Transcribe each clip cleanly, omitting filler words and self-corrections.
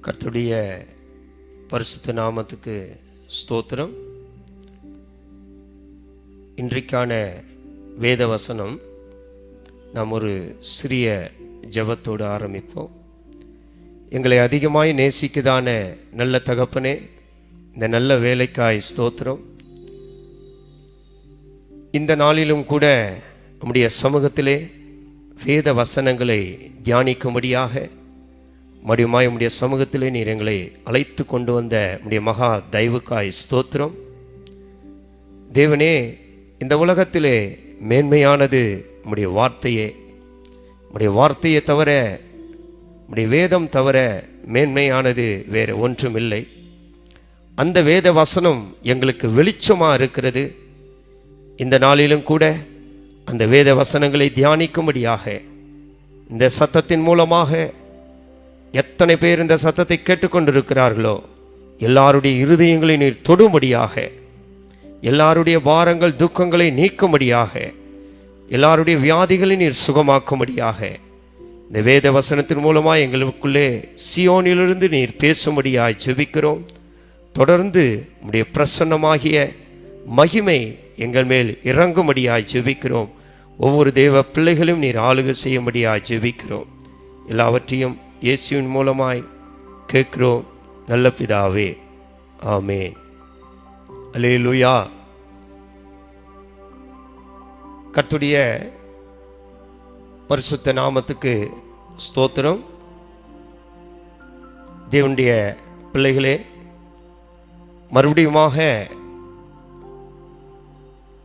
கர்த்தருடைய பரிசுத்த நாமத்துக்கு ஸ்தோத்திரம். இன்றைக்கான வேத வசனம் நாம் ஒரு சிறிய ஜெபத்தோடு ஆரம்பிப்போம். எங்களை அதிகமாய் நேசிக்குதான நல்ல தகப்பனே, இந்த நல்ல வேலைக்காய் ஸ்தோத்திரம். இந்த நாளிலும் கூட நம்முடைய சமூகத்திலே வேத வசனங்களை தியானிக்கும்படியாக மறுபடியுமாய் உம்முடைய சமூகத்திலே நீர் எங்களை அழைத்து கொண்டு வந்த உம்முடைய மகா தயவுக்காய் ஸ்தோத்திரம். தேவனே, இந்த உலகத்திலே மேன்மையானது உம்முடைய வார்த்தையே. உம்முடைய வார்த்தையை தவிர, உம்முடைய வேதம் தவிர மேன்மையானது வேறு ஒன்றும் இல்லை. அந்த வேத வசனம் எங்களுக்கு வெளிச்சமாக இருக்கிறது. இந்த நாளிலும் கூட அந்த வேத வசனங்களை தியானிக்கும்படியாக இந்த சத்தத்தின் மூலமாக எத்தனை பேர் இந்த சத்தத்தை கேட்டுக்கொண்டிருக்கிறார்களோ எல்லாருடைய இருதயங்களை நீர் தொடும்படியாக, எல்லாருடைய பாரங்கள் துக்கங்களை நீக்கும்படியாக, எல்லாருடைய வியாதிகளை நீர் சுகமாக்கும்படியாக இந்த வேத வசனத்தின் மூலமாக எங்களுக்குள்ளே சியோனிலிருந்து நீர் பேசும்படியாய் ஜெபிக்கிறோம். தொடர்ந்து உம்முடைய பிரசன்னமாகிய மகிமை எங்கள் மேல் இறங்கும்படியாய் ஜெபிக்கிறோம். ஒவ்வொரு தேவ பிள்ளைகளும் நீர் ஆளுகை செய்யும்படியாய் ஜெபிக்கிறோம். எல்லாவற்றையும் இயேசுவின் மூலமாய் கேட்கிறோம் நல்ல பிதாவே, ஆமேன். அல்லேலூயா. கர்த்தருடைய பரிசுத்த நாமத்துக்கு ஸ்தோத்திரம். தேவனுடைய பிள்ளைகளே, மறுபடியுமாக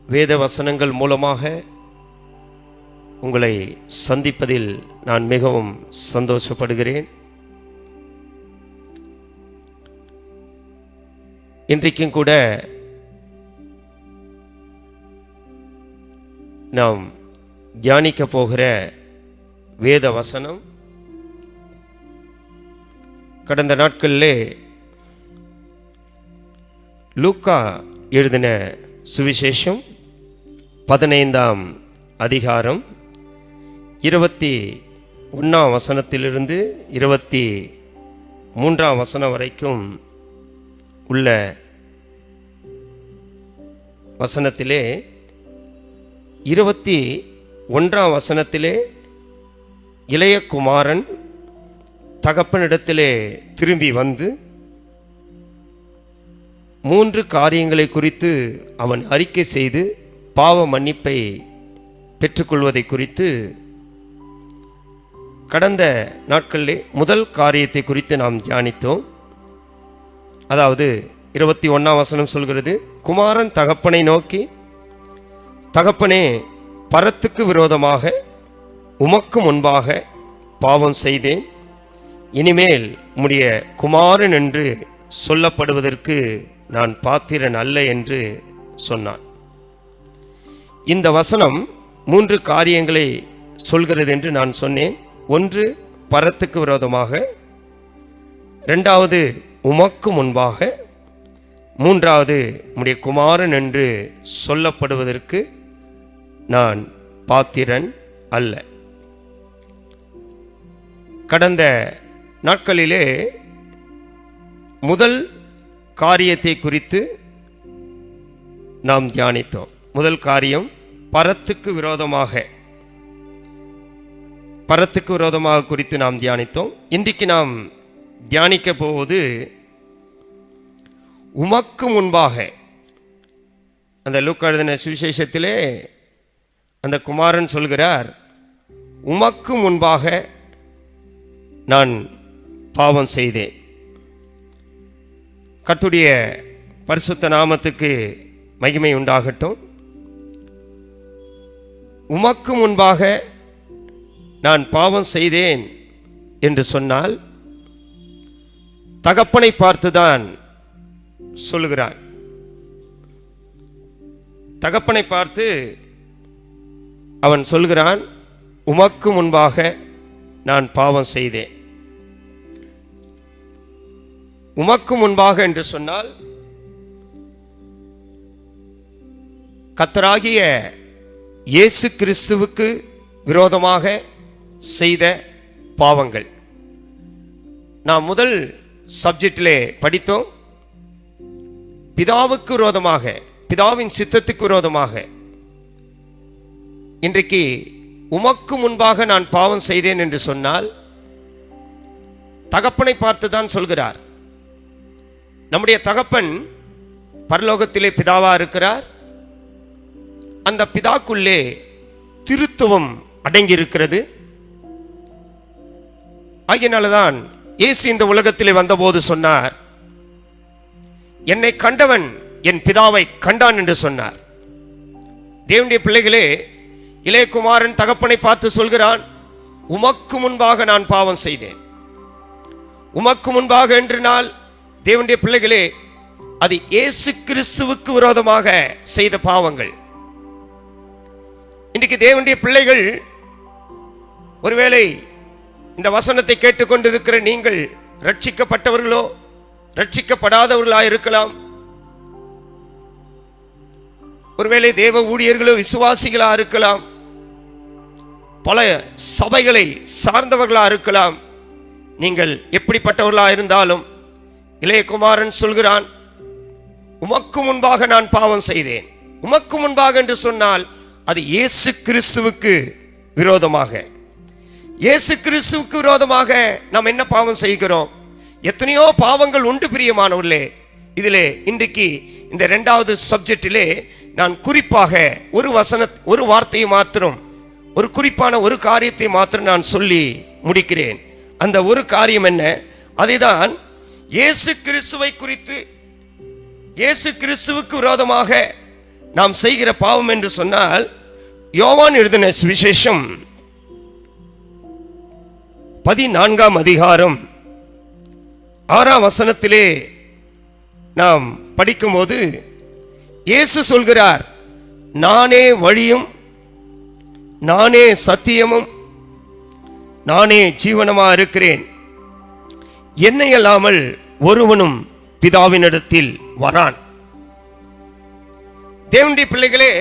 வேத வசனங்கள் மூலமாக உங்களை சந்திப்பதில் நான் மிகவும் சந்தோஷப்படுகிறேன். இன்றைக்கும் கூட நாம் தியானிக்க போகிற வேத வசனம் கடந்த நாட்களிலே லூக்கா எழுதின சுவிசேஷம் 15ஆம் அதிகாரம் 21ஆம் வசனத்திலிருந்து 23ஆம் வசனம் வரைக்கும் உள்ள வசனத்திலே 21ஆம் வசனத்திலே இளைய குமாரன் தகப்பனிடத்திலே திரும்பி வந்து 3 காரியங்களை குறித்து அவன் அறிக்கை செய்து பாவ மன்னிப்பை பெற்றுக்கொள்வதை குறித்து கடந்த நாட்களிலே முதல் காரியத்தை குறித்து நாம் தியானித்தோம். அதாவது 21ஆம் வசனம் சொல்கிறது, குமாரன் தகப்பனை நோக்கி, தகப்பனே, பரத்துக்கு விரோதமாக உமக்கு முன்பாக பாவம் செய்தேன். இனிமேல் உம்முடைய குமாரன் என்று சொல்லப்படுவதற்கு நான் பாத்திரன் அல்ல என்று சொன்னான். இந்த வசனம் 3 காரியங்களை சொல்கிறது என்று நான் சொன்னேன். 1, பரத்துக்கு விரோதமாக; 2வது, உமக்கு முன்பாக; 3வது, உம்முடைய குமாரன் என்று சொல்லப்படுவதற்கு நான் பாத்திரன் அல்ல. கடந்த நாட்களிலே முதல் காரியத்தை குறித்து நாம் தியானித்தோம். முதல் காரியம் பரத்துக்கு விரோதமாக குறித்து நாம் தியானித்தோம். இன்றைக்கு நாம் தியானிக்க போவது உமக்கு முன்பாக. அந்த லூக்கா எழுதின சுவிசேஷத்திலே அந்த குமாரன் சொல்கிறார், உமக்கு முன்பாக நான் பாவம் செய்தேன். கர்த்தருடைய பரிசுத்த நாமத்துக்கு மகிமை உண்டாகட்டும். உமக்கு முன்பாக நான் பாவம் செய்தேன் என்று சொன்னால் தகப்பனை பார்த்துதான் சொல்லுகிறான். தகப்பனை பார்த்து அவன் சொல்கிறான், உமக்கு முன்பாக நான் பாவம் செய்தேன். உமக்கு முன்பாக என்று சொன்னால் கர்த்தராகிய இயேசு கிறிஸ்துவுக்கு விரோதமாக செய்த பாவங்கள். நாம் முதல் சப்ஜெக்டிலே படித்தோம். பிதாவுக்கு விரோதமாக, பிதாவின் சித்தத்துக்கு விரோதமாக, இன்றைக்கு உமக்கு முன்பாக நான் பாவம் செய்தேன் என்று சொன்னால் தகப்பனை பார்த்து தான் சொல்கிறார். நம்முடைய தகப்பன் பரலோகத்திலே பிதாவா இருக்கிறார். அந்த பிதாக்குள்ளே திருத்துவம் அடங்கி இருக்கிறது. ஆகையினால்தான் இயேசு இந்த உலகத்திலே வந்தபோது சொன்னார், என்னை கண்டவன் என் பிதாவை கண்டான் என்று சொன்னார். தேவனுடைய பிள்ளைகளே, இளையகுமாரன் தகப்பனை பார்த்து சொல்கிறான், உமக்கு முன்பாக நான் பாவம் செய்தேன். உமக்கு முன்பாக என்று நாள் தேவனுடைய பிள்ளைகளே, அது இயேசு கிறிஸ்துவுக்கு விரோதமாக செய்த பாவங்கள். இன்றைக்கு தேவனுடைய பிள்ளைகள், ஒருவேளை இந்த வசனத்தை கேட்டுக்கொண்டிருக்கிற நீங்கள் ரட்சிக்கப்பட்டவர்களோ ரட்சிக்கப்படாதவர்களா இருக்கலாம். ஒருவேளை தேவ ஊழியர்களோ விசுவாசிகளா இருக்கலாம். பல சபைகளை சார்ந்தவர்களா இருக்கலாம். நீங்கள் எப்படிப்பட்டவர்களா இருந்தாலும் இளையகுமாரன் சொல்கிறான், உமக்கு முன்பாக நான் பாவம் செய்தேன். உமக்கு முன்பாக என்று சொன்னால் அது இயேசு கிறிஸ்துவுக்கு விரோதமாக. இயேசு கிறிஸ்துவுக்கு விரோதமாக நாம் என்ன பாவம் செய்கிறோம்? எத்தனையோ பாவங்கள் உண்டு பிரியமானவர்களே. இதிலே இன்றைக்கு இந்த இரண்டாவது சப்ஜெக்டிலே நான் குறிப்பாக ஒரு வார்த்தையை மாத்திரம், ஒரு குறிப்பான ஒரு காரியத்தை மாத்திரம் நான் சொல்லி முடிக்கிறேன். அந்த ஒரு காரியம் என்ன? அதுதான் இயேசு கிறிஸ்துவை குறித்து, இயேசு கிறிஸ்துவுக்கு விரோதமாக நாம் செய்கிற பாவம் என்று சொன்னால், யோவான் எழுதின சுவிசேஷம் 14ஆம் அதிகாரம் 6ஆம் வசனத்திலே நாம் படிக்கும்போது இயேசு சொல்கிறார், நானே வழியும் நானே சத்தியமும் நானே ஜீவனமா இருக்கிறேன். என்னை அல்லாமல் ஒருவனும் பிதாவினிடத்தில் வரான். தேவனுடைய பிள்ளைகளே,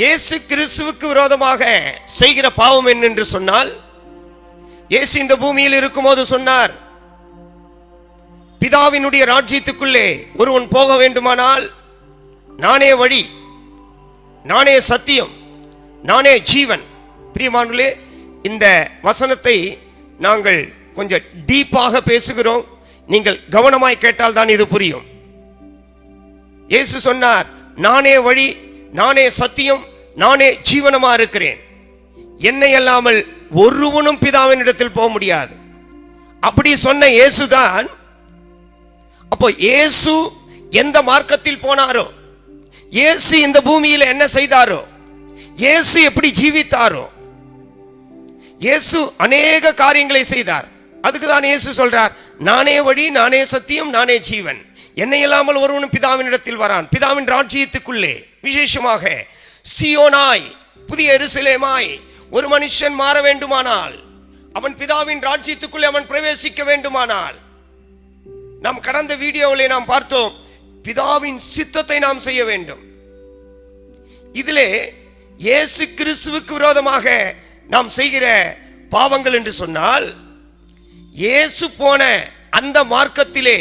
இயேசு கிறிஸ்துவுக்கு விரோதமாக செய்கிற பாவம் என்னென்று சொன்னால், இயேசு இந்த பூமியில் இருக்கும்போது சொன்னார், பிதாவினுடைய ராஜ்யத்துக்குள்ளே ஒருவன் போக வேண்டுமானால் நானே வழி, நானே சத்தியம், நானே ஜீவன். பிரியமானவர்களே, இந்த வசனத்தை நாங்கள் கொஞ்சம் டீப்பாக பேசுகிறோம். நீங்கள் கவனமாய் கேட்டால் தான் இது புரியும். இயேசு சொன்னார், நானே வழி, நானே சத்தியம், நானே ஜீவனமா இருக்கிறேன். என்னை அல்லாமல் ஒருவனும் பிதாவின் இடத்தில் போக முடியாது. அப்படி சொன்ன இயேசுதான். அப்போ இயேசு எந்த மார்க்கத்தில் போனாரோ, இயேசு இந்த பூமியில் என்ன செய்தாரோ, இயேசு எப்படி ஜீவித்தாரோ, இயேசு அநேக காரியங்களை செய்தார். அதுக்கு தான் இயேசு சொல்றார், நானே வழி, நானே சத்தியம், நானே ஜீவன். என்னை இல்லாமல் ஒருவனும் பிதாவின் இடத்தில் வரான். பிதாவின் ராஜ்யத்துக்குள்ளே, விசேஷமாக சியோனாய், புதிய எருசலேமாய் ஒரு மனுஷன் மாற வேண்டுமானால், அவன் பிதாவின் ராஜ்யத்துக்குள்ளே அவன் பிரவேசிக்க வேண்டுமானால், நாம் கடந்த வீடியோவில் நாம் பார்த்தோம், பிதாவின் சித்தத்தை நாம் செய்ய வேண்டும். இதிலே இயேசு கிறிஸ்துவுக்கு விரோதமாக நாம் செய்கிற பாவங்கள் என்று சொன்னால், இயேசு போன அந்த மார்க்கத்திலே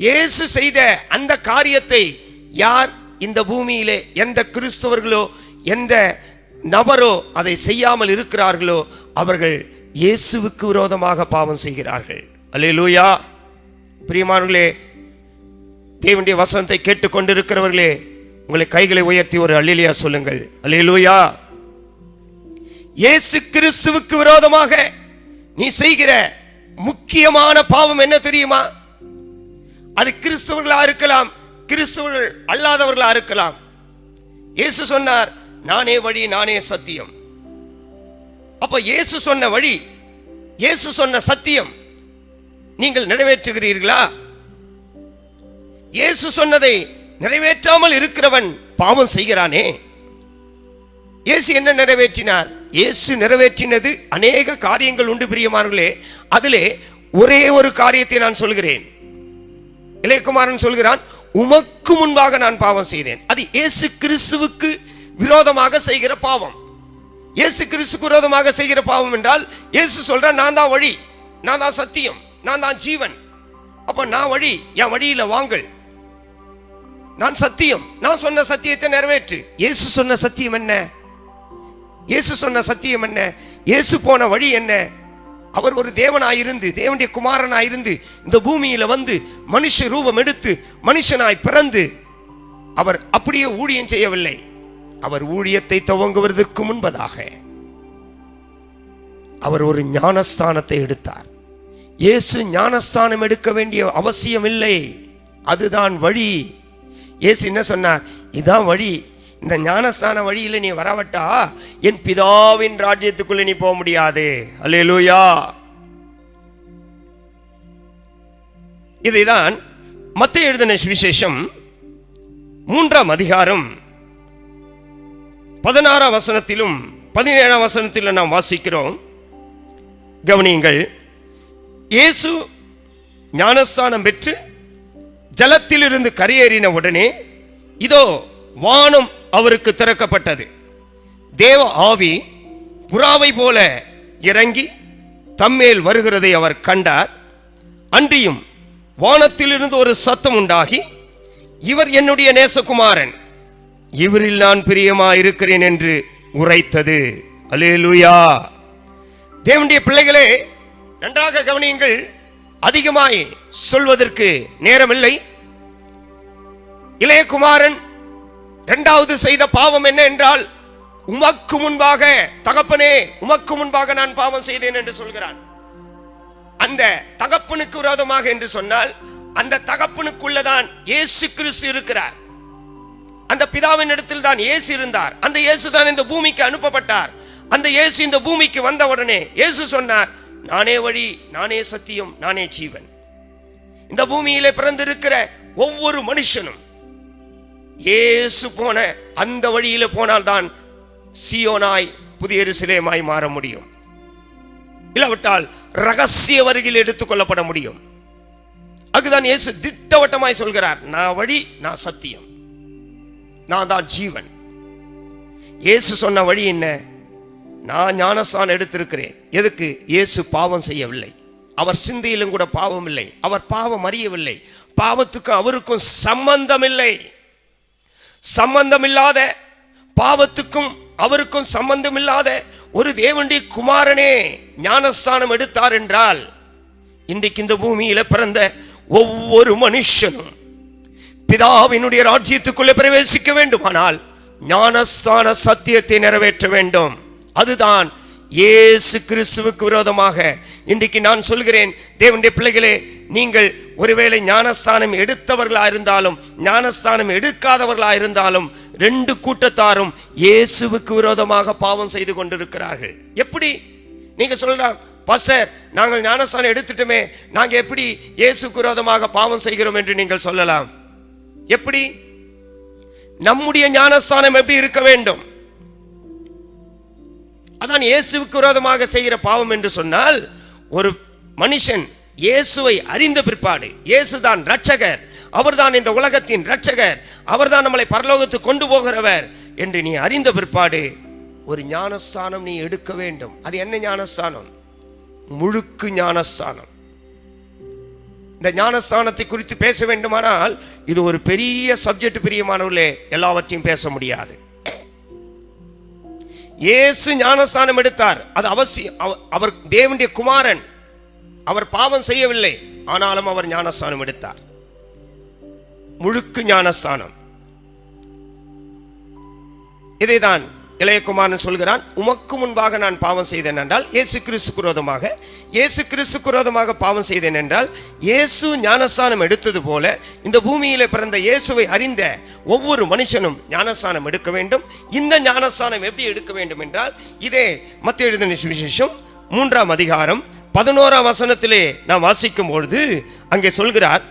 இயேசு செய்த அந்த காரியத்தை யார் இந்த பூமியிலே எந்த கிறிஸ்தவர்களோ எந்த நபரோ அதை செய்யாமல் இருக்கிறார்களோ அவர்கள் இயேசுவுக்கு விரோதமாக பாவம் செய்கிறார்கள். அல்லேலூயா. பிரியமானவர்களே, தேவனுடைய வசனத்தை கேட்டுக்கொண்டிருக்கிறவர்களே, உங்களை கைகளை உயர்த்தி ஒரு அல்லேலூயா சொல்லுங்கள். அல்லேலூயா. இயேசு கிறிஸ்துவுக்கு விரோதமாக நீ செய்கிற முக்கியமான பாவம் என்ன தெரியுமா? அது கிறிஸ்தவர்களா இருக்கலாம், கிறிஸ்தவர்கள் அல்லாதவர்களா இருக்கலாம். இயேசு சொன்னார், நானே வழி, நானே சத்தியம். அப்ப இயேசு சொன்ன வழி, இயேசு சொன்ன சத்தியம் நீங்கள் நிறைவேற்றுகிறீர்களா? இயேசு சொன்னதை நிறைவேற்றாமல் இருக்கிறவன் பாவம் செய்கிறானே. இயேசு என்ன நிறைவேற்றினார்? இயேசு நிறைவேற்றினது அநேக காரியங்கள் உண்டு பிரியமானவர்களே. அதிலே ஒரே ஒரு காரியத்தை நான் சொல்கிறேன். இளையகுமாரன் சொல்கிறான், உமக்கு முன்பாக நான் பாவம் செய்தேன். அது இயேசு கிறிஸ்துவுக்கு விரோதமாக செய்கிற பாவம். இயேசு கிறிஸ்துவுக்கு விரோதமாக செய்கிற பாவம் என்றால், இயேசு சொல்றான், நான் தான் வழி, நான் தான் சத்தியம், நான் தான் ஜீவன். அப்ப நான் வழி, என் வழியில வாங்கள். நான் சத்தியம், நான் சொன்ன சத்தியத்தை நிறைவேற்று. இயேசு சொன்ன சத்தியம் என்ன? இயேசு சொன்ன சத்தியம் என்ன? இயேசு போன வழி என்ன? அவர் ஒரு தேவனாயிருந்து, தேவனுடைய குமாரனாயிருந்து இந்த பூமியில வந்து மனுஷ ரூபம் எடுத்து மனுஷனாய் பிறந்து அவர் அப்படியே ஊழியம் செய்யவில்லை. அவர் ஊழியத்தை துவங்குவதற்கு முன்பதாக அவர் ஒரு ஞானஸ்தானத்தை எடுத்தார். இயேசு ஞானஸ்தானம் எடுக்க வேண்டிய அவசியம் இல்லை. அதுதான் வழி. இயேசு என்ன சொன்னார்? இதான் வழி. இந்த ஞானஸ்தான வழியில நீ வரவட்டா என் பிதாவின் ராஜ்யத்துக்குள்ள நீ போக முடியாது. அல்லேலூயா. இதைதான் மத்தேயு எழுதின சுவிசேஷம் 3ஆம் அதிகாரம் 16ஆம் வசனத்திலும் 17ஆம் வசனத்திலும் நாம் வாசிக்கிறோம். கவனியுங்கள். இயேசு ஞானஸ்தானம் பெற்று ஜலத்திலிருந்து கரையேறின உடனே இதோ வானம் அவருக்கு திறக்கப்பட்டது. தேவ ஆவி புறாவை போல இறங்கி தம்மேல் வருகிறதை அவர் கண்டார். அன்றியும் வானத்திலிருந்து ஒரு சத்தம் உண்டாகி, இவர் என்னுடைய நேசகுமாரன், இவரில் நான் பிரியமாயிருக்கிறேன் என்று உரைத்தது. அல்லேலூயா. தேவனுடைய பிள்ளைகளே, நன்றாக கவனியுங்கள். அதிகமாய் சொல்வதற்கு நேரமில்லை. இளைய குமாரன் இரண்டாவது செய்த பாவம் என்ன என்றால், உமக்கு முன்பாக தகப்பனே, உமக்கு முன்பாக நான் பாவம் செய்தேன் என்று சொல்கிறான். அந்த தகப்பனுக்கு விரோதமாக என்று சொன்னால், அந்த தகப்பனுக்குள்ளதான் இயேசு கிறிஸ்து இருக்கிறார். அந்த பிதாவின் இடத்தில் தான் இயேசு இருந்தார். அந்த இயேசு தான் இந்த பூமிக்கு அனுப்பப்பட்டார். அந்த இயேசு இந்த பூமிக்கு வந்த உடனே இயேசு சொன்னார், நானே வழி, நானே சத்தியம், நானே ஜீவன். இந்த பூமியிலே பிறந்திருக்கிற ஒவ்வொரு மனுஷனும் இயேசு போன அந்த வழியில போனால்தான் சீயோனாய் புதிய எருசலேமாய் மாற முடியும். இல்லாவிட்டால் ரகசிய வருகையில் எடுத்துக் கொள்ளப்பட முடியும். அதுதான் இயேசு திட்டவட்டமாய் சொல்கிறார், நான் வழி, நான் சத்தியம், நான் தான் ஜீவன். இயேசு சொன்ன வழி என்ன? நான் ஞானஸ்தானம் எடுத்திருக்கிறேன். எதுக்கு? இயேசு பாவம் செய்யவில்லை. அவர் சிந்தையிலும் கூட பாவம் இல்லை. அவர் பாவம் அறியவில்லை. பாவத்துக்கும் அவருக்கும் சம்பந்தம் இல்லை. சம்பந்தம் இல்லாத, பாவத்துக்கும் அவருக்கும் சம்பந்தம் இல்லாத ஒரு தேவனுடைய குமாரனே ஞானஸ்தானம் எடுத்தார் என்றால், இன்றைக்கு இந்த பூமியில பிறந்த ஒவ்வொரு மனுஷனும் பிதாவினுடைய ராஜ்யத்துக்குள்ளே பிரவேசிக்க வேண்டுமானால் ஞானஸ்தான சத்தியத்தை நிறைவேற்ற வேண்டும். அதுதான் இயேசு கிறிஸ்துவுக்கு விரோதமாக இன்றைக்கு நான் சொல்கிறேன். தேவனுடைய பிள்ளைகளே, நீங்கள் ஒருவேளை ஞானஸ்தானம் எடுத்தவர்களா இருந்தாலும் ஞானஸ்தானம் எடுக்காதவர்களா இருந்தாலும் ரெண்டு கூட்டத்தாரும் இயேசுவுக்கு விரோதமாக பாவம் செய்து கொண்டிருக்கிறார்கள். எப்படி? நீங்க சொல்லலாம், பாஸ்டர், நாங்கள் ஞானஸ்தானம் எடுத்துட்டோமே, நாங்க எப்படி இயேசுக்கு விரோதமாக பாவம் செய்கிறோம் என்று நீங்கள் சொல்லலாம். எப்படி? நம்முடைய ஞானஸ்தானம் எப்படி இருக்க வேண்டும்? அதான் இயேசுவுக்கு விரோதமாக செய்கிற பாவம் என்று சொன்னால், ஒரு மனுஷன் இயேசுவை அறிந்த பிற்பாடு, இயேசுதான் இரட்சகர், அவர்தான் இந்த உலகத்தின் இரட்சகர், அவர்தான் நம்மளை பரலோகத்துக்கு கொண்டு போகிறவர் என்று நீ அறிந்த பிற்பாடு ஒரு ஞானஸ்தானம் நீ எடுக்க வேண்டும். அது என்ன ஞானஸ்தானம்? முழுக்கு ஞானஸ்தானம். இந்த ஞானஸ்தானத்தை குறித்து பேச வேண்டுமானால் இது ஒரு பெரிய சப்ஜெக்ட். பிரியமானவர்களே, எல்லாவற்றையும் பேச முடியாது. இயேசு ஞானஸ்தானம் எடுத்தார், அது அவசியம். அவர் தேவனுடைய குமாரன், அவர் பாவம் செய்யவில்லை, ஆனாலும் அவர் ஞானஸ்தானம் எடுத்தார். முழுக்கு ஞானஸ்தானம். இதைதான் இளையகுமாரன் சொல்கிறான், உமக்கு முன்பாக நான் பாவம் செய்தேன் என்றால் இயேசு கிறிஸ்துக்கு விரோதமாக, இயேசு கிறிஸ்துக்கு விரோதமாக பாவம் செய்தேன் என்றால் இயேசு ஞானஸ்தானம் எடுத்தது போல இந்த பூமியில பிறந்த இயேசுவை அறிந்த ஒவ்வொரு மனுஷனும் ஞானஸ்தானம் எடுக்க வேண்டும். இந்த ஞானஸ்தானம் எப்படி எடுக்க வேண்டும் என்றால், இதே மத்தேயு எழுதின சுவிசேஷம் 3ஆம் அதிகாரம் 11ஆம் வசனத்திலே நாம் வாசிக்கும் பொழுது அங்கே சொல்கிறார்,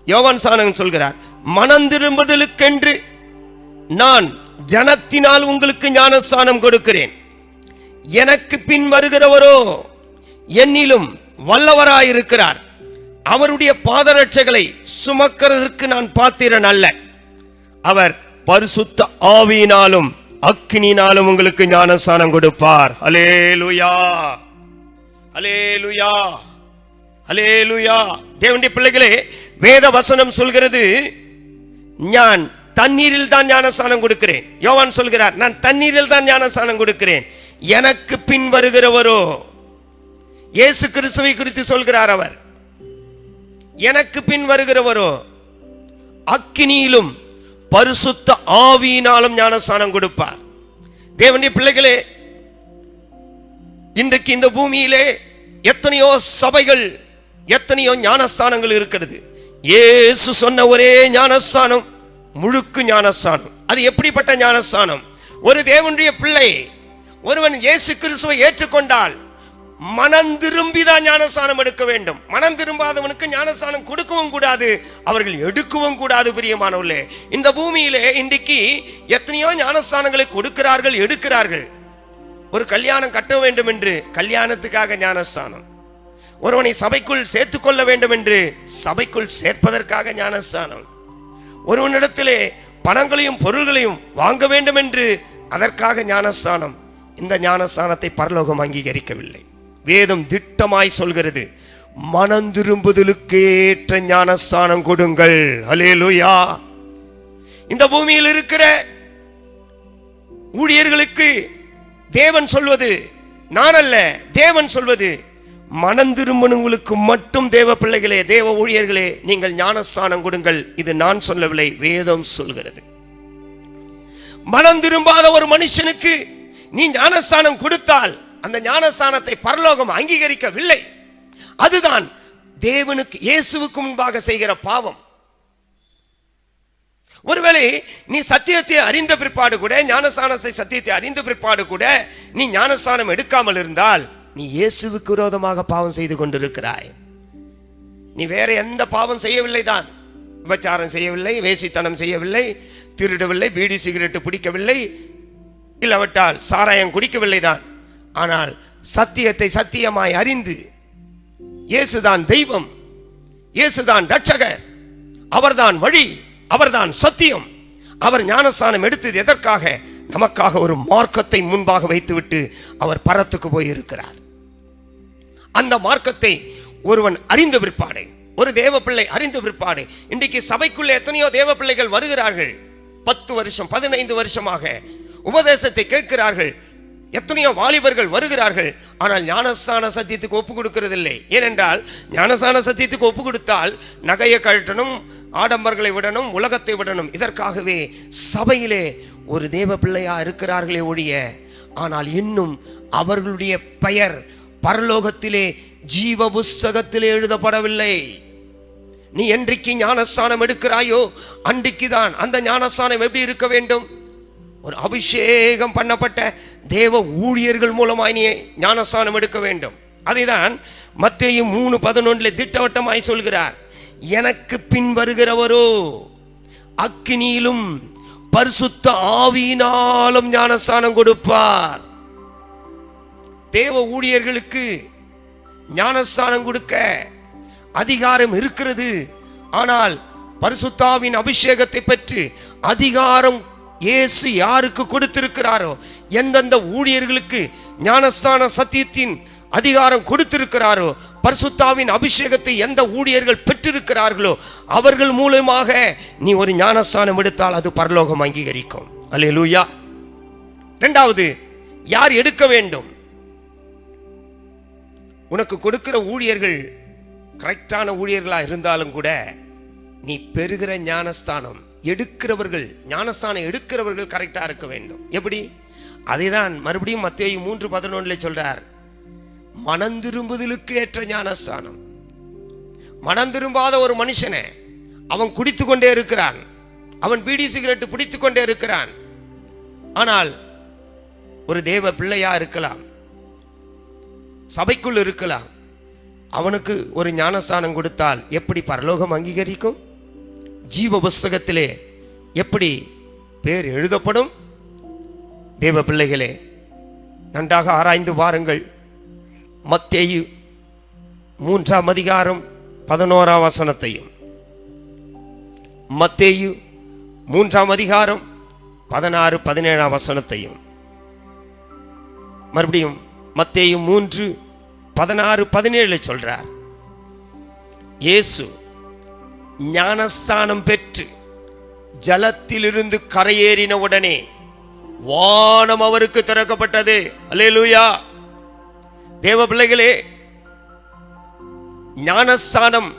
யோவான் ஸ்நானகன் சொல்கிறார், மனம் திரும்புதலுக்கென்று நான் ஜனத்தினால் உங்களுக்கு ஞானஸ்தானம் கொடுக்கிறேன், எனக்கு பின் வருகிறவரோ என்னிலும் வல்லவராயிருக்கிறார், அவருடைய பாதரட்சைகளை சுமக்கிறதற்கு நான் பாத்திரன் அல்ல, அவர் பரிசுத்த ஆவியினாலும் அக்கினியினாலும் உங்களுக்கு ஞானஸ்தானம் கொடுப்பார். அல்லேலூயா, அல்லேலூயா, அல்லேலூயா. தேவனுடைய பிள்ளைகளே, வேத வசனம் சொல்கிறது, நான் தண்ணீரில் தான் ஞானஸ்நானம் கொடுக்கிறேன். யோவான் சொல்கிறார், நான் தண்ணீரில் தான் ஞானஸ்நானம் கொடுக்கிறேன், எனக்கு பின் வருகிறவரோ, இயேசு கிறிஸ்துவை குறித்து சொல்கிறார், அவர் எனக்கு பின் வருகிறவரோ அக்கினியிலும் பரிசுத்த ஆவியினாலும் ஞானஸ்நானம் கொடுப்பார். தேவனுடைய பிள்ளைகளே, இன்றைக்கு இந்த பூமியிலே எத்தனையோ சபைகள், எத்தனையோ ஞானஸ்தானங்கள் இருக்கிறது. இயேசு சொன்ன ஒரே ஞானஸ்தானம் முழுக்கு ஞானஸ்தானம். அது எப்படிப்பட்ட ஞானஸ்தானம்? ஒரு தேவனுடைய பிள்ளை ஒருவன் இயேசு கிறிஸ்துவை ஏற்றுக்கொண்டால் மனம் திரும்பிதான் ஞானஸ்தானம் எடுக்க வேண்டும். மனம் திரும்பாதவனுக்கு ஞானஸ்தானம் கொடுக்கவும் கூடாது, அவர்கள் எடுக்கவும் கூடாது. பிரியமானவர்களே, இந்த பூமியிலே இன்றைக்கு எத்தனையோ ஞானஸ்தானங்களை கொடுக்கிறார்கள், எடுக்கிறார்கள். ஒரு கல்யாணம் கட்ட வேண்டும் என்று கல்யாணத்துக்காக ஞானஸ்தானம், ஒருவனை சபைக்குள் சேர்த்துக்கொள்ள வேண்டும் என்று சபைக்குள் சேர்ப்பதற்காக ஞானஸ்தானம், ஒருவனிடத்திலே பணங்களையும் பொருள்களையும் வாங்க வேண்டும் என்று அதற்காக ஞானஸ்தானம். இந்த ஞானஸ்தானத்தை பரலோகம் அங்கீகரிக்கவில்லை. வேதம் திட்டமாய் சொல்கிறது, மனம் திரும்புதலுக்கேற்ற ஞானஸ்தானம் கொடுங்கள். அல்லேலூயா. இந்த பூமியில் இருக்கிற ஊழியர்களுக்கு தேவன் சொல்வது, நான் அல்ல, தேவன் சொல்வது, மனம் திரும்புனவங்களுக்கு மட்டும் தேவ பிள்ளைகளே, தேவ ஊழியர்களே, நீங்கள் ஞானஸ்தானம் கொடுங்கள். இது நான் சொல்லவில்லை, வேதம் சொல்கிறது. மனம் திரும்பாத ஒரு மனுஷனுக்கு நீ ஞானஸ்தானம் கொடுத்தால் அந்த ஞானஸ்தானத்தை பரலோகம் அங்கீகரிக்கவில்லை. அதுதான் தேவனுக்கு, இயேசுவுக்கு முன்பாக செய்கிற பாவம். ஒருவேளை நீ சத்தியத்தை அறிந்த பிற்பாடு கூட, ஞானஸ்தானத்தை சத்தியத்தை அறிந்த பிற்பாடு கூட நீ ஞானஸ்தானம் எடுக்காமல் இருந்தால் நீ இயேசுவுக்கு விரோதமாக பாவம் செய்து கொண்டிருக்கிறாய். நீ வேற எந்த பாவம் செய்யவில்லை தான், விபச்சாரம் செய்யவில்லை, வேசித்தனம் செய்யவில்லை, திருடவில்லை, பீடி சிகரெட்டு பிடிக்கவில்லை, இல்லாவிட்டால் சாராயம் குடிக்கவில்லை தான். ஆனால் சத்தியத்தை சத்தியமாய் அறிந்து, இயேசுதான் தெய்வம், இயேசுதான் ரட்சகர், அவர்தான் வழி, அவர்தான் சத்தியம். அவர் ஞானஸ்நானம் எடுத்தது எதற்காக? நமக்காக ஒரு மார்க்கத்தை முன்பாக வைத்துவிட்டு அவர் பரத்துக்கு போய் இருக்கிறார். அந்த மார்க்கத்தை ஒருவன் அறிந்த பிற்பாடு, ஒரு தேவ பிள்ளை அறிந்த பிற்பாடு, இன்றைக்கு சபைக்குள்ளே எத்தனையோ தேவ பிள்ளைகள் வருகிறார்கள், 10 வருஷம் 15 வருஷமாக உபதேசத்தை கேட்கிறார்கள். எத்தனையோ வாலிபர்கள் வருகிறார்கள், ஆனால் ஞானஸ்தான சத்தியத்துக்கு ஒப்பு கொடுக்கிறதில்லை. ஏனென்றால் ஞானஸ்தான சத்தியத்துக்கு ஒப்பு கொடுத்தால் நகையை கழட்டணும், ஆடம்பர்களை விடணும், உலகத்தை விடணும். இதற்காகவே சபையிலே ஒரு தேவ பிள்ளையா இருக்கிறார்களே ஒழிய, ஆனால் இன்னும் அவர்களுடைய பெயர் பரலோகத்திலே ஜீவ புஸ்தகத்திலே எழுதப்படவில்லை. நீ என்றைக்கு ஞானஸ்தானம் எடுக்கிறாயோ அன்றைக்குதான் அந்த ஞானஸ்தானம் எப்படி இருக்க வேண்டும்? ஒரு அபிஷேகம் பண்ணப்பட்ட தேவ ஊழியர்கள் மூலமாய் நீ ஞானஸ்தானம் எடுக்க வேண்டும். அதைதான் மத்தேயு 3:11 திட்டவட்டமாய் சொல்கிறார். எனக்கு பின் வருகிறவரோ அக்கினியிலும் பரிசுத்த ஆவியினாலும் ஞானஸ்தானம் கொடுப்பார். தேவ ஊழியர்களுக்கு ஞானஸ்தானம் கொடுக்க அதிகாரம் இருக்கிறது. ஆனால் பரிசுத்த ஆவியின் அபிஷேகத்தை பற்றி அதிகாரம் இயேசு யாருக்கு கொடுத்திருக்கிறாரோ, எந்தெந்த ஊழியர்களுக்கு ஞானஸ்தான சத்தியத்தின் அதிகாரம் கொடுத்திருக்கிறாரோ, பரிசுத்த ஆவியின் அபிஷேகத்தை எந்த ஊழியர்கள் பெற்றிருக்கிறார்களோ அவர்கள் மூலமாக நீ ஒரு ஞானஸ்தானம் எடுத்தால் அது பரலோகம் அங்கீகரிக்கும். அல்லேலூயா. இரண்டாவது, யார் எடுக்க வேண்டும்? உனக்கு கொடுக்கிற ஊழியர்கள் கரெக்டான ஊழியர்களாக இருந்தாலும் கூட நீ பெறுகிற ஞானஸ்தானம் எடுக்கிறவர்கள், ஞானஸ்தானம் எடுக்கிறவர்கள் கரெக்டாக இருக்க வேண்டும். எப்படி? அதைதான் மறுபடியும் மத்தேயு 3:11 சொல்றார். மனம் திரும்புதலுக்கு ஏற்ற ஞானஸ்தானம். மனம் திரும்பாத ஒரு மனுஷனை அவன் குடித்து கொண்டே இருக்கிறான், அவன் பீடி சிகரெட்டு பிடித்து கொண்டே இருக்கிறான். ஆனால் ஒரு தேவ பிள்ளையா இருக்கலாம், சபைக்குள் இருக்கலாம், அவனுக்கு ஒரு ஞானஸ்தானம் கொடுத்தால் எப்படி பரலோகம் அங்கீகரிக்கும்? ஜீவ புஸ்தகத்திலே எப்படி பேர் எழுதப்படும்? தேவ பிள்ளைகளே, நன்றாக ஆராய்ந்து பாருங்கள். மத்தேயு 3:11 மத்தேயு 3:16-17 மறுபடியும் மத்தேயு 3:16-17 சொல்றார். இயேசு ஞானஸ்தானம் பெற்று ஜலத்திலிருந்து கரையேறின உடனே வானம் அவருக்கு திறக்கப்பட்டது. அல்லேலூயா. தேவ பிள்ளைகளே, ஞானஸ்தானம்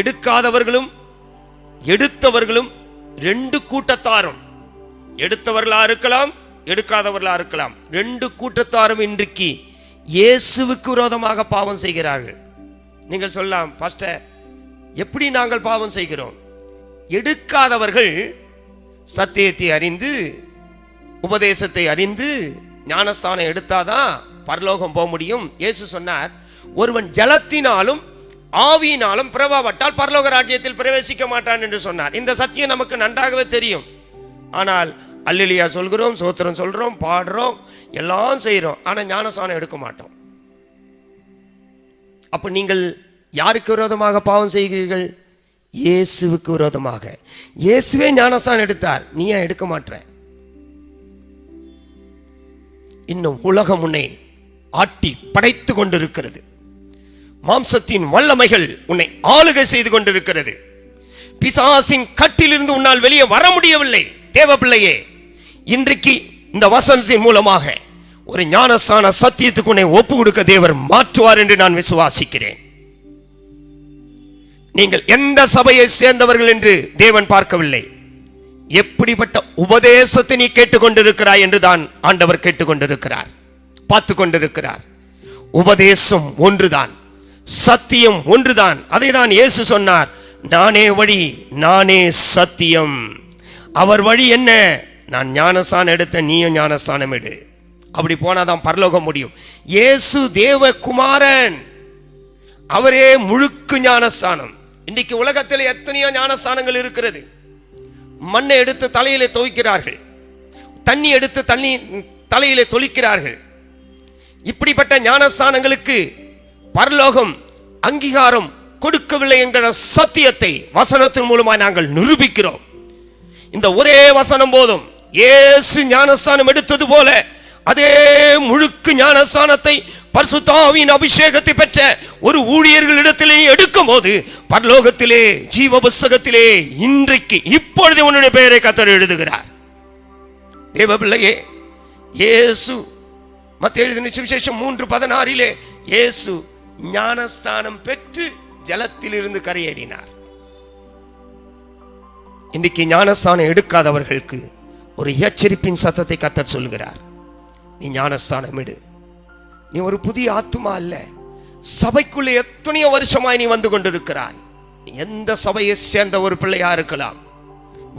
எடுக்காதவர்களும் எடுத்தவர்களும் ரெண்டு கூட்டத்தாரும், எடுத்தவர்களா இருக்கலாம் எடுக்காதவர்களா இருக்கலாம், ரெண்டு கூட்டத்தாரும் இன்றைக்கு இயேசுவுக்கு விரோதமாக பாவம் செய்கிறார்கள். நீங்கள் சொல்லலாம், பாஸ்டர் எப்படி நாங்கள் பாவம் செய்கிறோம்? எடுக்காதவர்கள் சத்தியத்தை அறிந்து உபதேசத்தை அறிந்து ஞானஸ்தானம் எடுத்தாதான் பரலோகம் போக முடியும். இயேசு சொன்னார், ஒருவன் ஜலத்தினாலும் ஆவியினாலும் பிறவாவிட்டால் பரலோக ராஜ்யத்தில் பிரவேசிக்க மாட்டான் என்று சொன்னார். இந்த சத்தியம் நமக்கு நன்றாகவே தெரியும். ஆனால் அல்லேலூயா சொல்கிறோம், சோத்திரம் சொல்றோம், பாடுறோம், எல்லாம் செய்கிறோம், ஆனால் ஞானஸ்தானம் எடுக்க மாட்டோம். அப்ப நீங்கள் யாருக்கு விரோதமாக பாவம் செய்கிறீர்கள்? இயேசுவுக்கு விரோதமாக. இயேசுவே ஞானஸ்தானம் எடுத்தார், நீ ஏன் எடுக்க மாட்டற? இன்னும் உலகம் உன்னை ஆட்டி படைத்து கொண்டிருக்கிறது. மாம்சத்தின் வல்லமைகள் உன்னை ஆளுகை செய்து கொண்டிருக்கிறது. பிசாசின் கட்டிலிருந்து உன்னால் வெளியே வர முடியவில்லை. தேவ பிள்ளையே, இன்றைக்கு இந்த வசனத்தின் மூலமாக ஒரு ஞானஸ்தான சத்தியத்துக்கு உன்னை ஒப்பு கொடுக்க தேவர் மாற்றுவார் என்று நான் விசுவாசிக்கிறேன். நீங்கள் எந்த சபையை சேர்ந்தவர்கள் என்று தேவன் பார்க்கவில்லை. எப்படிப்பட்ட உபதேசத்தை நீ கேட்டுக்கொண்டிருக்கிறாய் என்று தான் ஆண்டவர் கேட்டுக்கொண்டிருக்கிறார், பார்த்து கொண்டிருக்கிறார். உபதேசம் ஒன்றுதான், சத்தியம் ஒன்றுதான். அதை தான் இயேசு சொன்னார், நானே வழி, நானே சத்தியம். அவர் வழி என்ன? நான் ஞானஸ்தானம் எடுத்த, நீயும் ஞானஸ்தானம் எடு. அப்படி போனாதான் பரலோகம் முடியும். இயேசு தேவகுமாரன், அவரே முழுக்கு ஞானஸ்தானம். இன்றைக்கு உலகத்தில் எத்தனையோ ஞானஸ்தானங்கள் இருக்கிறது. மண்ணை எடுத்து தலையிலே துவைக்கிறார்கள், தண்ணி எடுத்து தலையிலே தொளிக்கிறார்கள். இப்படிப்பட்ட ஞானஸ்தானங்களுக்கு பரலோகம் அங்கீகாரம் கொடுக்கவில்லை என்கிற சத்தியத்தை வசனத்தின் மூலமாக நாங்கள் நிரூபிக்கிறோம். இந்த ஒரே வசனம் போதும். இயேசு ஞானஸ்தானம் எடுத்தது போல அதே முழுக்கு ஞானஸ்தானத்தை பரிசுத்த ஆவியின் அபிஷேகத்தை பெற்ற ஒரு ஊழியர்களிடத்திலே எடுக்கும் போது பரலோகத்திலே ஜீவ புஸ்தகத்திலே இன்றைக்கு இப்பொழுது உன்னுடைய பெயரை கர்த்தர் எழுதுகிறார். தேவ பிள்ளையே, இயேசு மத்தேயு எழுதின சுவிசேஷம் 3:16 இயேசு ஞானஸ்தானம் பெற்று ஜலத்திலிருந்து கரையேறினார். இன்றைக்கு ஞானஸ்தானம் எடுக்காதவர்களுக்கு ஒரு எச்சரிப்பின் சத்தத்தை கர்த்தர் சொல்கிறார். நீ ஞானஸ்தானம் எடு. நீ ஒரு புதிய ஆத்துமா அல்ல. சபைக்குள்ளே எத்தனையோ வருஷமாய் நீ வந்து கொண்டிருக்கிறாய். நீ எந்த சபையை சேர்ந்த ஒரு பிள்ளையா இருக்கலாம்,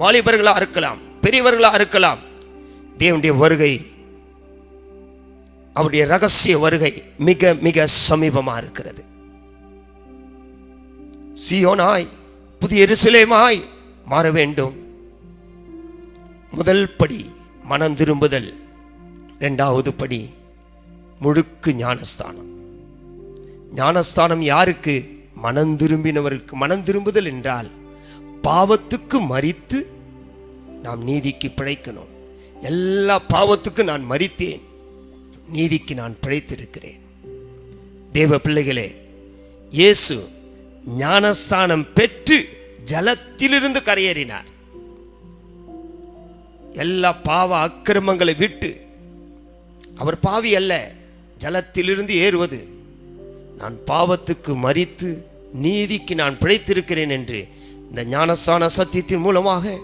வாலிபர்களா இருக்கலாம், பெரியவர்களா இருக்கலாம். தேவனுடைய வருகை, அவருடைய ரகசிய வருகை மிக மிக சமீபமா இருக்கிறது. சீயோனாய், புதிய எருசலேமாய் மாற வேண்டும். முதல் படி மனம் திரும்புதல், இரண்டாவது படி முழுக்கு ஞானஸ்தானம். ஞானஸ்தானம் யாருக்கு? மனம் திரும்பினவருக்கு. மனம் திரும்புதல் என்றால் பாவத்துக்கு மரித்து நாம் நீதிக்கு பிழைக்கணும். எல்லா பாவத்துக்கும் நான் மரித்தேன், நீதிக்கு நான் பிழைத்திருக்கிறேன். தேவ பிள்ளைகளே, இயேசு ஞானஸ்தானம் பெற்று ஜலத்திலிருந்து கரையேறினார். எல்லா பாவ அக்கிரமங்களை விட்டு, அவர் பாவி அல்ல, ஜலத்திலிருந்து ஏறுவது, நான் பாவத்துக்கு மரித்து நீதிக்கு நான் பிழைத்திருக்கிறேன் என்று இந்த ஞானஸ்தான சத்தியத்தின் மூலமாக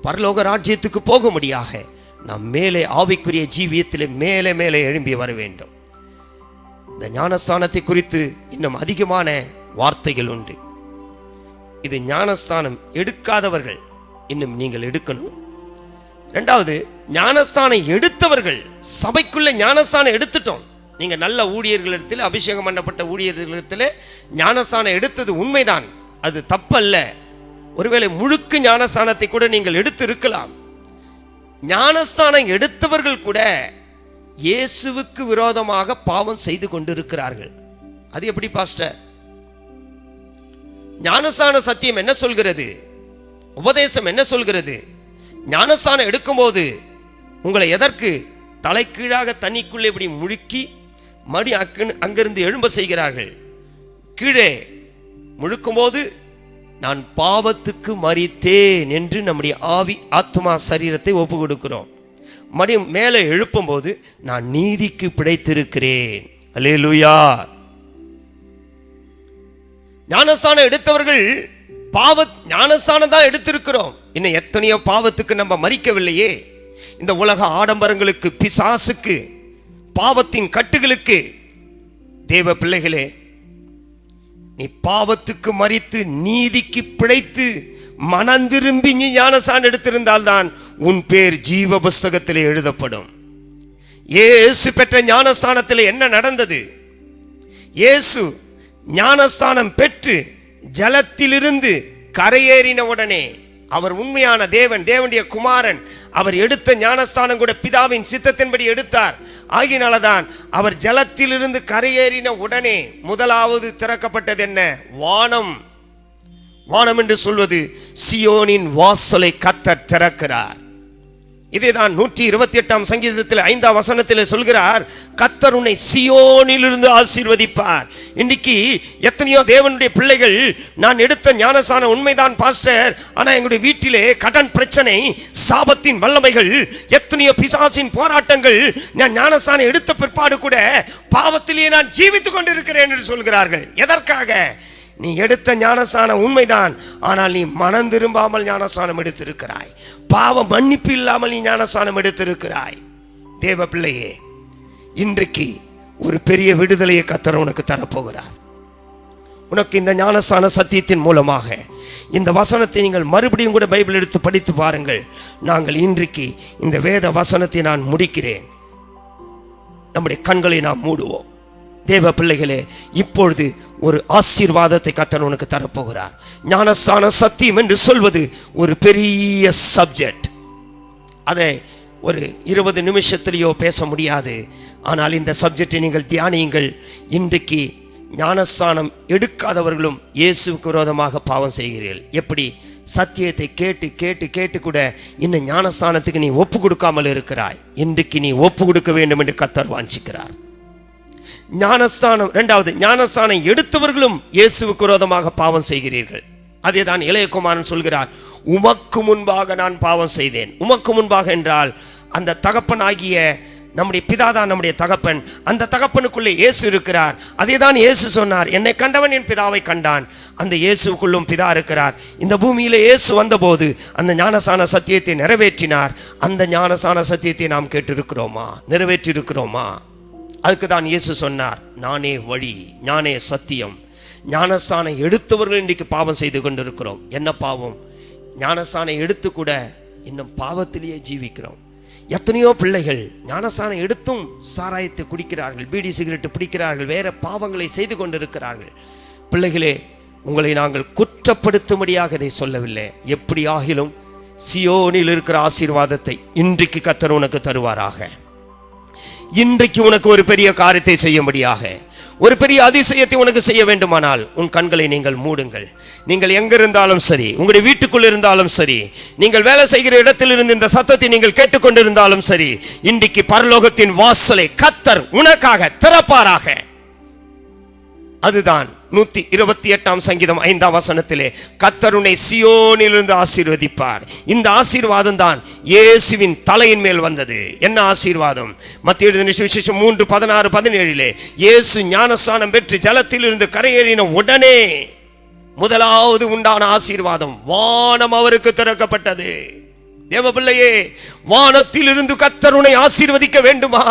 பரலோக ராஜ்யத்துக்கு போகும்படியாக நாம் மேலே ஆவிக்குரிய ஜீவியத்திலே மேலே மேலே எழும்பி வர வேண்டும். இந்த ஞானஸ்தானத்தை குறித்து இன்னும் அதிகமான வார்த்தைகள் உண்டு. இது ஞானஸ்தானம் எடுக்காதவர்கள் இன்னும் நீங்கள் எடுக்கணும். இரண்டாவது, ஞானஸ்தானம் எடுத்தவர்கள், சபைக்குள்ள ஞானஸ்தானம் எடுத்துட்டோம். நீங்க நல்ல ஊழியர்களிடத்தில், அபிஷேகம் பண்ணப்பட்ட ஊழியர்களிடத்தில் ஞானஸ்தானம் எடுத்தது உண்மைதான், அது தப்பல்ல. ஒருவேளை முழுக்க ஞானஸ்தானத்தை கூட நீங்கள் எடுத்து இருக்கலாம். ஞானஸ்தானம் எடுத்தவர்கள் கூட இயேசுவுக்கு விரோதமாக பாவம் செய்து கொண்டிருக்கிறார்கள். அது எப்படி பாஸ்டர்? ஞானஸ்தான சத்தியம் என்ன சொல்கிறது? உபதேசம் என்ன சொல்கிறது? ஞானஸ்தானம் எடுக்கும்போது உங்களை எதற்கு தலைக்கீழாக தண்ணிக்குள்ளே இப்படி முழுக்கி மடி அங்கிருந்து எழும்ப செய்கிறார்கள்? கீழே முழுக்கும்போது நான் பாவத்துக்கு மரித்தேன் என்று நம்முடைய ஆவி ஆத்மா சரீரத்தை ஒப்பு கொடுக்கிறோம். மறுபடியும் மேலே எழுப்பும்போது நான் நீதிக்கு பிழைத்திருக்கிறேன். அல்லேலூயா. ஞானஸ்தானம் எடுத்தவர்கள் ஞானஸ்தானம் தான் எடுத்திருக்கிறோம். இன்னும் எத்தனையோ பாவத்துக்கு நம்ம மரிக்கவில்லையே. இந்த உலக ஆடம்பரங்களுக்கு, பிசாசுக்கு, பாவத்தின் கட்டுகளுக்கு. தேவ பிள்ளைகளே, நீ பாவத்துக்கு மரித்து நீதிக்கு பிழைத்து மனந்திரும்பி நீ ஞானஸ்தானம் எடுத்திருந்தால்தான் உன் பேர் ஜீவ புஸ்தகத்திலே எழுதப்படும். இயேசு பெற்ற ஞானஸ்தானத்தில் என்ன நடந்தது? இயேசு ஞானஸ்தானம் பெற்று ஜலத்திலிருந்து கரையேறின உடனே அவர் உண்மையான தேவன், தேவனுடைய குமாரன். அவர் எடுத்த ஞானஸ்தானம் கூட பிதாவின் சித்தத்தின்படி எடுத்தார். ஆகினால்தான் அவர் ஜலத்திலிருந்து கரையேறின உடனே முதலாவது திறக்கப்பட்டது என்ன? வானம். வானம் என்று சொல்வது சியோனின் வாசலை கர்த்தர் திறக்கிறார். இதேதான் 128 சங்கீதத்தில் 5 வசனத்தில் சொல்கிறார், கர்த்தர் உன்னை சியோனிலிருந்து ஆசீர்வதிப்பார். இன்னைக்கு எத்தனையோ தேவனுடைய பிள்ளைகள், நான் எடுத்த ஞானஸ்தானம் உண்மைதான் பாஸ்டர், ஆனா எங்களுடைய வீட்டிலே கடன் பிரச்சனை, சாபத்தின் வல்லமைகள், எத்தனையோ பிசாசின் போராட்டங்கள், நான் ஞானஸ்தானம் எடுத்த பிற்பாடு கூட பாவத்திலேயே நான் ஜீவித்துக் கொண்டிருக்கிறேன் என்று சொல்கிறார்கள். எதற்காக? நீ எடுத்த ஞானஸ்தானம் உண்மைதான், ஆனால் நீ மனம் திரும்பாமல் ஞானஸ்தானம் எடுத்திருக்கிறாய். பாவ மன்னிப்பு இல்லாமல் நீ ஞானஸ்தானம் எடுத்திருக்கிறாய். தேவ பிள்ளையே, இன்றைக்கு ஒரு பெரிய விடுதலையை கர்த்தர் உனக்கு தரப்போகிறார். உனக்கு இந்த ஞானஸ்தான சத்தியத்தின் மூலமாக இந்த வசனத்தை நீங்கள் மறுபடியும் கூட பைபிள் எடுத்து படித்து பாருங்கள். நாங்கள் இன்றைக்கு இந்த வேத வசனத்தை நான் முடிக்கிறேன். நம்முடைய கண்களை நாம் மூடுவோம். தேவ பிள்ளைகளே, இப்பொழுது ஒரு ஆசீர்வாதத்தை கர்த்தர் உனக்கு தரப்போகிறார். ஞானஸ்தான சத்தியம் என்று சொல்வது ஒரு பெரிய சப்ஜெக்ட். அதை ஒரு 20 நிமிஷத்திலேயோ பேச முடியாது. ஆனால் இந்த சப்ஜெக்டை நீங்கள் தியானியுங்கள். இன்றைக்கு ஞானஸ்தானம் எடுக்காதவர்களும் இயேசுவுக்கு விரோதமாக பாவம் செய்கிறீர்கள். எப்படி? சத்தியத்தை கேட்டு கேட்டு கேட்டு கூட இன்னும் ஞானஸ்தானத்துக்கு நீ ஒப்பு கொடுக்காமல் இருக்கிறாய். இன்றைக்கு நீ ஒப்பு கொடுக்க வேண்டும் என்று கர்த்தர் வாஞ்சிக்கிறார். ஞானஸ்தானம், இரண்டாவது, ஞானஸ்தானம் எடுத்தவர்களும் இயேசுவுக்கு விரோதமாக பாவம் செய்கிறீர்கள். அதேதான் இளையகுமாரன் சொல்கிறார், உமக்கு முன்பாக நான் பாவம் செய்தேன். உமக்கு முன்பாக என்றால் அந்த தகப்பனாகிய நம்முடைய பிதாதான் நம்முடைய தகப்பன். அந்த தகப்பனுக்குள்ளே இயேசு இருக்கிறார். அதேதான் இயேசு சொன்னார், என்னை கண்டவன் என் பிதாவை கண்டான். அந்த இயேசுக்குள்ளும் பிதா இருக்கிறார். இந்த பூமியில இயேசு வந்தபோது அந்த ஞானஸ்தான சத்தியத்தை நிறைவேற்றினார். அந்த ஞானஸ்தான சத்தியத்தை நாம் கேட்டிருக்கிறோமா? நிறைவேற்றி இருக்கிறோமா? அதுக்கு தான் இயேசு சொன்னார், நானே வழி, நானே சத்தியம். ஞானஸ்தானம் எடுத்தவர்கள் இன்றைக்கு பாவம் செய்து கொண்டிருக்கிறோம். என்ன பாவம்? ஞானஸ்தானம் எடுத்து கூட இன்னும் பாவத்திலேயே ஜீவிக்கிறோம். எத்தனையோ பிள்ளைகள் ஞானஸ்தானம் எடுத்தும் சாராயத்தை குடிக்கிறார்கள், பீடி சிகரெட்டு பிடிக்கிறார்கள், வேற பாவங்களை செய்து கொண்டிருக்கிறார்கள். பிள்ளைகளே, உங்களை நாங்கள் குற்றப்படுத்தும்படியாக இதை சொல்லவில்லை. எப்படி ஆகிலும் சியோனில் இருக்கிற ஆசீர்வாதத்தை இன்றைக்கு கர்த்தர் உனக்கு தருவாராக. இன்றைக்கு உனக்கு ஒரு பெரிய காரியத்தை செய்யும்படியாக, ஒரு பெரிய அதிசயத்தை உனக்கு செய்ய வேண்டுமானால் உன் கண்களை நீங்கள் மூடுங்கள். நீங்கள் எங்க இருந்தாலும் சரி, உங்களுடைய வீட்டுக்குள் இருந்தாலும் சரி, நீங்கள் வேலை செய்கிற இடத்திலிருந்து இந்த சத்தத்தை நீங்கள் கேட்டுக்கொண்டிருந்தாலும் சரி, இன்றைக்கு பரலோகத்தின் வாசலை கர்த்தர் உனக்காக திறப்பாராக. அதுதான் 128 சங்கீதம் 5 வசனத்திலே, கர்த்தர் உன்னை சியோனிலிருந்து ஆசீர்வதிப்பார். இந்த ஆசீர்வாதம் தான் இயேசுவின் தலையின் மேல் வந்தது. என்ன ஆசீர்வாதம்? மத்தேயு 3:16-17 இயேசு ஞானஸ்நானம் பெற்று ஜலத்தில் இருந்து கரையேறின உடனே முதலாவது உண்டான ஆசீர்வாதம், வானம் அவருக்கு திறக்கப்பட்டது. தேவ பிள்ளையே, வானத்தில் இருந்து கர்த்தர் உன்னை ஆசீர்வதிக்க வேண்டுமா?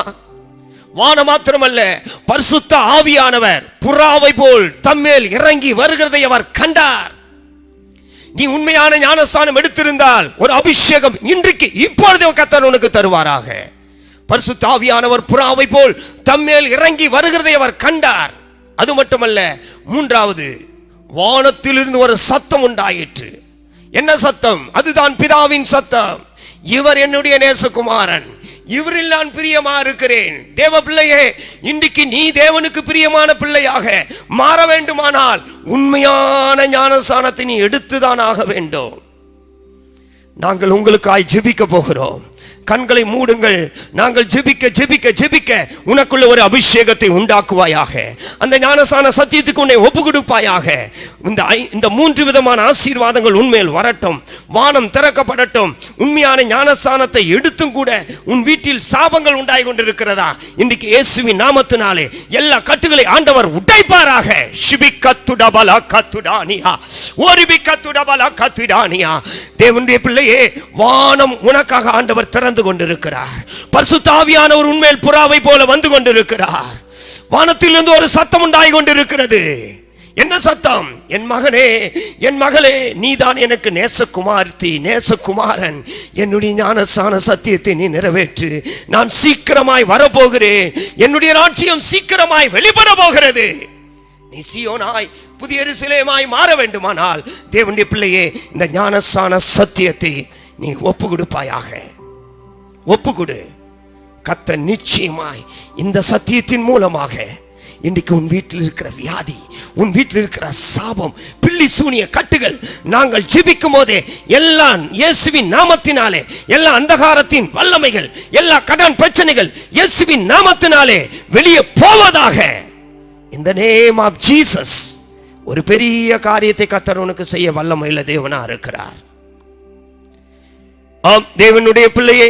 வானம் மாத்திரமல்ல, பரிசுத்த ஆவியானவர் புறாவை போல் தம்மேல் இறங்கி வருகிறதை அவர் கண்டார். நீ உண்மையான ஞானஸ்நானம் எடுத்திருந்தால் ஒரு அபிஷேகம் இன்றைக்கு இப்பொழுது கர்த்தர் உனக்கு தருவாராக. பரிசுத்த ஆவியானவர் புறாவை போல் தம்மேல் இறங்கி வருகிறதை அவர் கண்டார். அது மட்டுமல்ல, மூன்றாவது, வானத்திலிருந்து ஒரு சத்தம் உண்டாயிற்று. என்ன சத்தம்? அதுதான் பிதாவின் சத்தம். இவர் என்னுடைய நேசகுமாரன், இவரில் நான் பிரியமா இருக்கிறேன். தேவ பிள்ளையே, இன்றைக்கு நீ தேவனுக்கு பிரியமான பிள்ளையாக மாற வேண்டுமானால் உண்மையான ஞானஸ்நானத்தை நீ எடுத்துதான் ஆக வேண்டும். நாங்கள் உங்களுக்காய் ஜெபிக்க போகிறோம். கண்களை மூடுங்கள். நாங்கள் ஜெபிக்க ஜெபிக்க ஜெபிக்க உனக்குள்ள ஒரு அபிஷேகத்தை உண்டாக்குவாயாக. அந்த ஞானஸ்நான சத்தியத்துக்கு உன்னை ஒப்பு கொடுப்பாயாக. இந்த 3 விதமான ஆசீர்வாதங்கள் உன்மேல் வரட்டும். வானம் திறக்கப்படட்டும். உண்மையான ஞானஸ்நானத்தை எடுத்தும் கூட உன் வீட்டில் சாபங்கள் உண்டாகி கொண்டிருக்கிறதா? இன்றைக்கு இயேசுவின் நாமத்தினாலே எல்லா கட்டுகளை ஆண்டவர் உடைப்பாராக. ஷிபிகத்துடபலா கத்துடானியா ஓரிபிகத்துடபலா கத்துடானியா. தேவனுடைய பிள்ளையே, வானம் உனக்காக ஆண்டவர் திறந்து கொண்டிருக்கிறார். பரிசுத்த ஆவியானவர் உன்மேல் புறாவை போல வந்து கொண்டிருக்கிறார். வானத்திலிருந்து ஒரு சத்தம் உண்டாகி கொண்டிருக்கிறது. என்ன சத்தம்? என் மகனே, என் மகளே, நீதான் எனக்கு நேசகுமார்த்தி, நேசகுமாரன். என்னுடைய ஞானஸ்நான சத்தியத்தை நீ நிறைவேற்று. நான் சீக்கிரமாய் வரப்போகிறேன். என்னுடைய ராஜ்யம் சீக்கிரமாய் வெளிப்பட போகிறது. நீ சீயோனாய் புதிய எருசலேமாய் மாற வேண்டுமானால் தேவனுடைய பிள்ளையே, இந்த ஞானஸ்நான சத்தியத்தை நீ ஒப்பு கொடுப்பாயாக. ஒப்பு கொடு. கர்த்தர் நிச்சயமாய் இந்த சத்தியத்தின் மூலமாக இன்றைக்கு உன் வீட்டில் இருக்கிற வியாதி, உன் வீட்டில் இருக்கிற சாபம், பில்லி சூனிய கட்டுகள், நாங்கள் ஜெபிக்கும் போதே எல்லாம் இயேசுவின் நாமத்தினாலே, எல்லா அந்தகாரத்தின் வல்லமைகள், எல்லா கடன் பிரச்சனைகள் இயேசுவின் நாமத்தினாலே வெளியே போவதாக. In the name of Jesus. ஒரு பெரிய காரியத்தை கர்த்தர் உனக்கு செய்ய வல்லமையுள்ள தேவனா இருக்கிறார். ஆம் தேவனுடைய பிள்ளையே,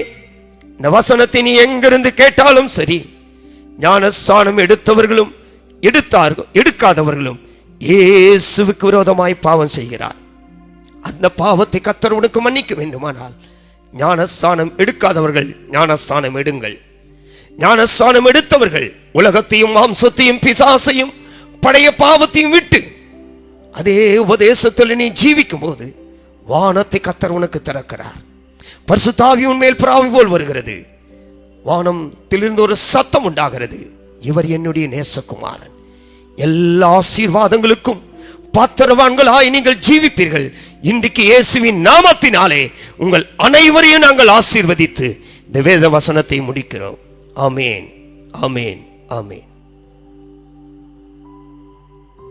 இந்த வசனத்தை நீ எங்கிருந்து கேட்டாலும் சரி, ஞானஸ்நானம் எடுத்தவர்களும் எடுக்காதவர்களும் இயேசுவுக்கு விரோதமாய் பாவம் செய்கிறார். அந்த பாவத்தை கர்த்தர் உனக்கு மன்னிக்க வேண்டுமானால் ஞானஸ்நானம் எடுக்காதவர்கள் ஞானஸ்நானம் எடுங்கள். ஞானஸ்நானம் எடுத்தவர்கள் உலகத்தையும் மாம்சத்தையும் பிசாசையும் பழைய பாவத்தையும் விட்டு அதே உபதேசத்தில் நீ ஜீவிக்கும் போது வானத்தை கர்த்தர் உனக்கு திறக்கிறார். பரிசுத்த ஆவி உன்மேல் புறாவை போல் வருகிறது. வானத்திலிருந்து ஒரு சத்தம் உண்டாகிறது. இவர் என்னுடைய நேசகுமாரன். எல்லா ஆசீர்வாதங்களுக்கும் பாத்திரவான்களாய் நீங்கள் ஜீவிப்பீர்கள். இன்றைக்கு இயேசுவின் நாமத்தினாலே உங்கள் அனைவரையும் நாங்கள் ஆசீர்வதித்து இந்த வேத வசனத்தை முடிக்கிறோம். ஆமேன், ஆமேன், ஆமேன்.